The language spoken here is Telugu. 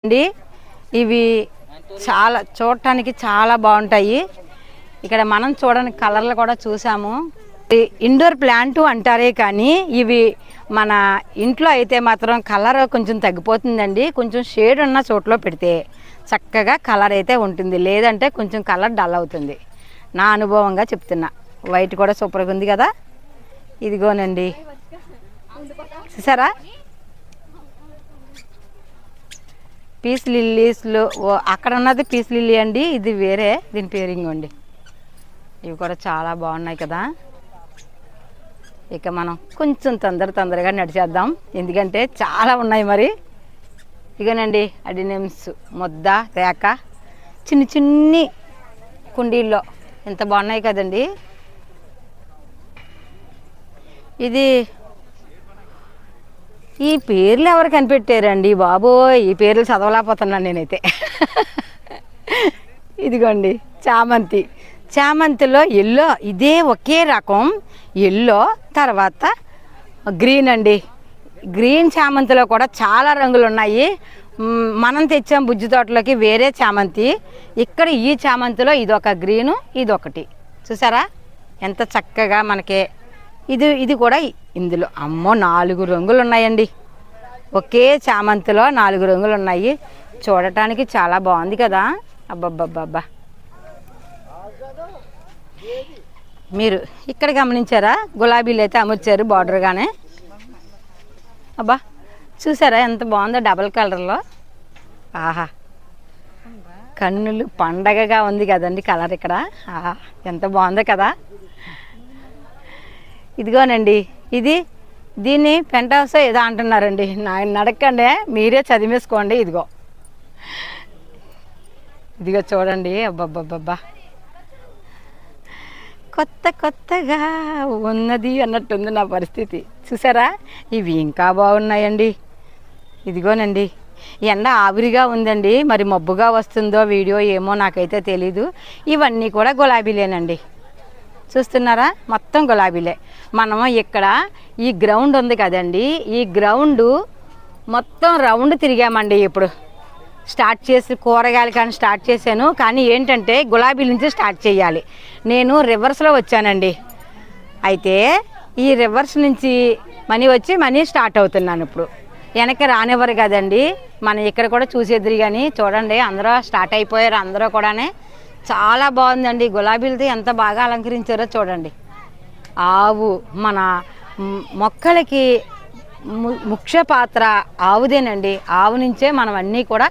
అండి ఇవి చాలా చూడటానికి చాలా బాగుంటాయి. ఇక్కడ మనం చూడని కలర్లు కూడా చూసాము. ఇండోర్ ప్లాంట్ అంటారే కానీ ఇవి మన ఇంట్లో అయితే మాత్రం కలర్ కొంచెం తగ్గిపోతుందండి. కొంచెం షేడ్ ఉన్న చోట్లో పెడితే చక్కగా కలర్ అయితే ఉంటుంది, లేదంటే కొంచెం కలర్ డల్ అవుతుంది. నా అనుభవంగా చెప్తున్నా. వైట్ కూడా సూపర్గా ఉంది కదా. ఇదిగోనండి చూసారా, పీస్ లిల్లీస్లో అక్కడ ఉన్నది పీస్ లిల్లీ అండి, ఇది వేరే, దీని పేరింగ్ అండి. ఇవి కూడా చాలా బాగున్నాయి కదా. ఇక మనం కొంచెం తొందరగా నడిచేద్దాం, ఎందుకంటే చాలా ఉన్నాయి. మరి ఇగోనండి అడినిమ్స్ ముద్ద రేక చిన్ని కుండీల్లో ఎంత బాగున్నాయి కదండి. ఇది ఈ పేర్లు ఎవరు కనిపెట్టారండి బాబోయ్, ఈ పేర్లు చదవలేకపోతున్నాను నేనైతే. ఇదిగోండి చామంతిలో ఎల్లో, ఇదే ఒకే రకం ఎల్లో, తర్వాత గ్రీన్ అండి. గ్రీన్ చామంతిలో కూడా చాలా రంగులు ఉన్నాయి. మనం తెచ్చాం బుజ్జి తోటలోకి వేరే చామంతి. ఇక్కడ ఈ చామంతిలో ఇదొక గ్రీను, ఇదొకటి. చూసారా ఎంత చక్కగా మనకి. ఇది కూడా ఇందులో అమ్మో 4 రంగులు ఉన్నాయండి. ఒకే చామంతిలో 4 రంగులు ఉన్నాయి. చూడటానికి చాలా బాగుంది కదా. అబ్బబ్బబ్బబ్బా, మీరు ఇక్కడ గమనించారా, గులాబీలు అయితే అమర్చారు బార్డర్గానే. అబ్బా చూసారా ఎంత బాగుందో డబల్ కలర్లో. ఆహా, కన్నులు పండగగా ఉంది కదండి కలర్ ఇక్కడ. ఆహా ఎంత బాగుందో కదా. ఇదిగోనండి దీన్ని పెంట్ హౌస్ ఏదో అంటున్నారండి, నడకండి, మీరే చదివేసుకోండి. ఇదిగో చూడండి. అబ్బబ్బబ్బబ్బా, కొత్తగా ఉన్నది అన్నట్టుంది నా పరిస్థితి. చూసారా ఇవి ఇంకా బాగున్నాయండి. ఇదిగోనండి ఎండ ఆవిరిగా ఉందండి, మరి మబ్బుగా వస్తుందో వీడియో ఏమో నాకైతే తెలీదు. ఇవన్నీ కూడా గులాబీలేనండి. చూస్తున్నారా మొత్తం గులాబీలే. మనము ఇక్కడ ఈ గ్రౌండ్ ఉంది కదండి, ఈ గ్రౌండ్ మొత్తం రౌండ్ తిరిగామండి. ఇప్పుడు స్టార్ట్ చేసి కూరగాయలు కానీ స్టార్ట్ చేశాను, కానీ ఏంటంటే గులాబీల నుంచి స్టార్ట్ చేయాలి. నేను రివర్స్లో వచ్చానండి. అయితే ఈ రివర్స్ నుంచి మనీ స్టార్ట్ అవుతున్నాను. ఇప్పుడు వెనక్కి రానివ్వరు కదండి. మనం ఇక్కడ కూడా చూసేద్దరు కానీ చూడండి అందరూ స్టార్ట్ అయిపోయారు. అందరూ కూడానే చాలా బాగుందండి. గులాబీలతో ఎంత బాగా అలంకరించారో చూడండి. ఆవు మన మొక్కలకి ముఖ్య పాత్ర ఆవుదేనండి. ఆవు నుంచే మనం అన్నీ కూడా